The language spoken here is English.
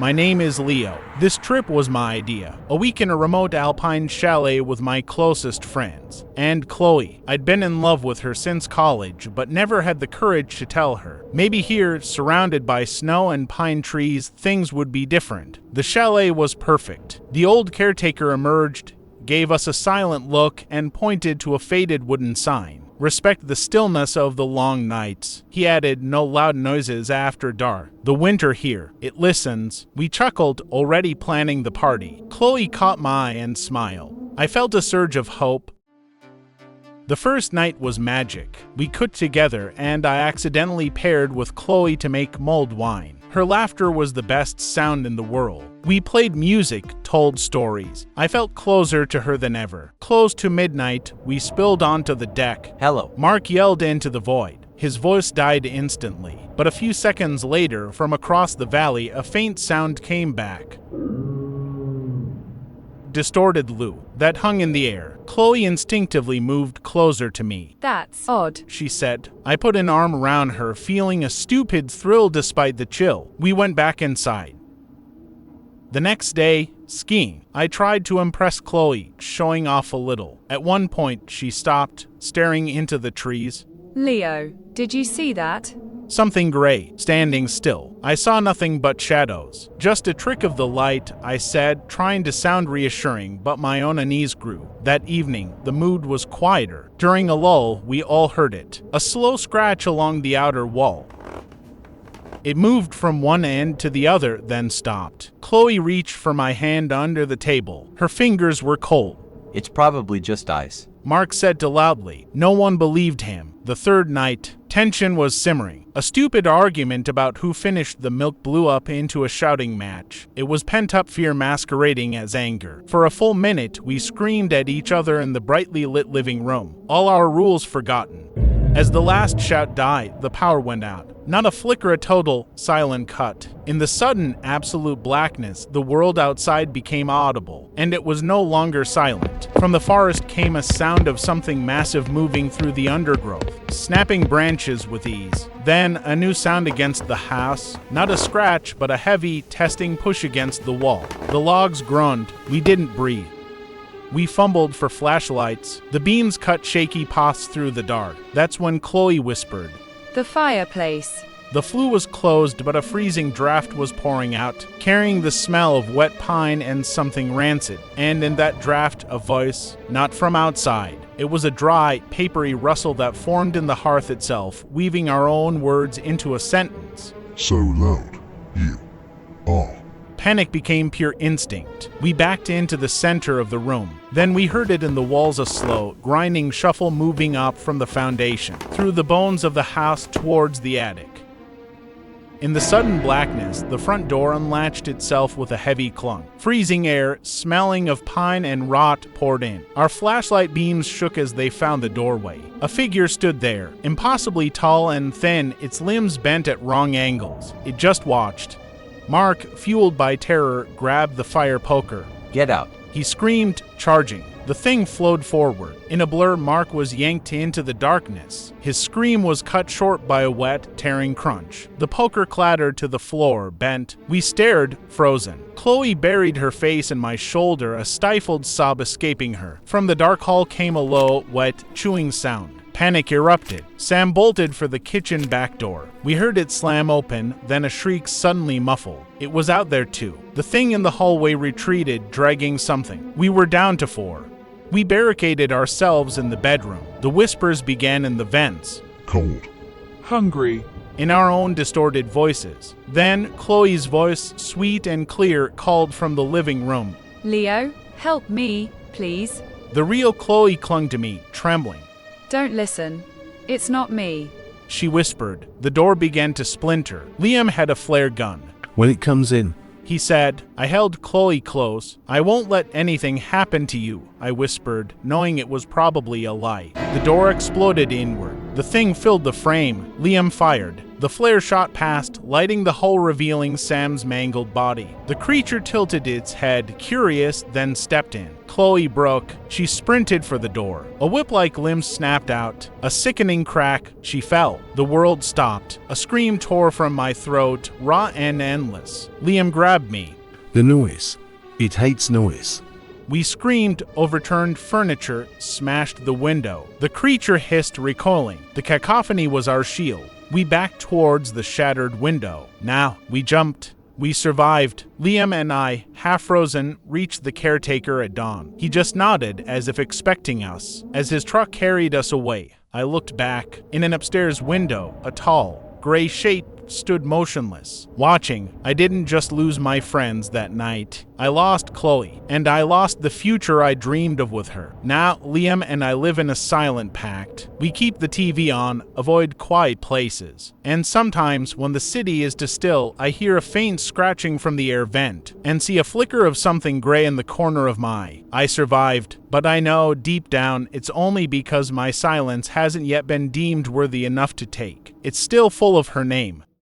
My name is Leo. This trip was my idea. A week in a remote alpine chalet with my closest friends. And Chloe. I'd been in love with her since college, but never had the courage to tell her. Maybe here, surrounded by snow and pine trees, things would be different. The chalet was perfect. The old caretaker emerged, gave us a silent look, and pointed to a faded wooden sign. Respect the stillness of the long nights. He added, no loud noises after dark. The winter here, it listens. We chuckled, already planning the party. Chloe caught my eye and smiled. I felt a surge of hope. The first night was magic. We cooked together, and I accidentally paired with Chloe to make mulled wine. Her laughter was the best sound in the world. We played music, told stories. I felt closer to her than ever. Close to midnight, we spilled onto the deck. Hello. Mark yelled into the void. His voice died instantly, but a few seconds later, from across the valley, a faint sound came back. Distorted loo that hung in the air. Chloe instinctively moved closer to me. That's odd, she said. I put an arm around her, feeling a stupid thrill despite the chill. We went back inside. The next day, skiing. I tried to impress Chloe, showing off a little. At one point, she stopped, staring into the trees. Leo, did you see that? Something gray, standing still. I saw nothing but shadows. Just a trick of the light, I said, trying to sound reassuring, but my own unease grew. That evening, the mood was quieter. During a lull, we all heard it. A slow scratch along the outer wall. It moved from one end to the other, then stopped. Chloe reached for my hand under the table. Her fingers were cold. It's probably just ice. Mark said loudly. No one believed him. The third night, tension was simmering. A stupid argument about who finished the milk blew up into a shouting match. It was pent-up fear masquerading as anger. For a full minute, we screamed at each other in the brightly lit living room, all our rules forgotten. As the last shout died, the power went out. Not a flicker, a total, silent cut. In the sudden, absolute blackness, the world outside became audible, and it was no longer silent. From the forest came a sound of something massive moving through the undergrowth, snapping branches with ease. Then, a new sound against the house. Not a scratch, but a heavy, testing push against the wall. The logs groaned. We didn't breathe. We fumbled for flashlights. The beams cut shaky paths through the dark. That's when Chloe whispered. The fireplace. The flue was closed, but a freezing draft was pouring out, carrying the smell of wet pine and something rancid. And in that draft, a voice, not from outside. It was a dry, papery rustle that formed in the hearth itself, weaving our own words into a sentence. So loud, you are. Panic became pure instinct. We backed into the center of the room. Then we heard it in the walls, a slow, grinding shuffle moving up from the foundation, through the bones of the house towards the attic. In the sudden blackness, the front door unlatched itself with a heavy clunk. Freezing air, smelling of pine and rot, poured in. Our flashlight beams shook as they found the doorway. A figure stood there, impossibly tall and thin, its limbs bent at wrong angles. It just watched. Mark, fueled by terror, grabbed the fire poker. Get out. He screamed, charging. The thing flowed forward. In a blur, Mark was yanked into the darkness. His scream was cut short by a wet, tearing crunch. The poker clattered to the floor, bent. We stared, frozen. Chloe buried her face in my shoulder, a stifled sob escaping her. From the dark hall came a low, wet, chewing sound. Panic erupted. Sam bolted for the kitchen back door. We heard it slam open, then a shriek suddenly muffled. It was out there too. The thing in the hallway retreated, dragging something. We were down to 4. We barricaded ourselves in the bedroom. The whispers began in the vents. Cold. Hungry. In our own distorted voices. Then, Chloe's voice, sweet and clear, called from the living room. Leo, help me, please. The real Chloe clung to me, trembling. Don't listen. It's not me. She whispered. The door began to splinter. Liam had a flare gun. When it comes in, he said. I held Chloe close. I won't let anything happen to you, I whispered, knowing it was probably a lie. The door exploded inward. The thing filled the frame. Liam fired. The flare shot past, lighting the hull, revealing Sam's mangled body. The creature tilted its head, curious, then stepped in. Chloe broke. She sprinted for the door. A whip-like limb snapped out. A sickening crack. She fell. The world stopped. A scream tore from my throat, raw and endless. Liam grabbed me. The noise. It hates noise. We screamed, overturned furniture, smashed the window. The creature hissed, recoiling. The cacophony was our shield. We backed towards the shattered window. Now, we jumped. We survived. Liam and I, half frozen, reached the caretaker at dawn. He just nodded as if expecting us. As his truck carried us away, I looked back. In an upstairs window, a tall, gray shape stood motionless, watching. I didn't just lose my friends that night. I lost Chloe, and I lost the future I dreamed of with her. Now, Liam and I live in a silent pact. We keep the TV on, avoid quiet places. And sometimes, when the city is too still, I hear a faint scratching from the air vent, and see a flicker of something gray in the corner of my eye. I survived, but I know, deep down, it's only because my silence hasn't yet been deemed worthy enough to take. It's still full of her name.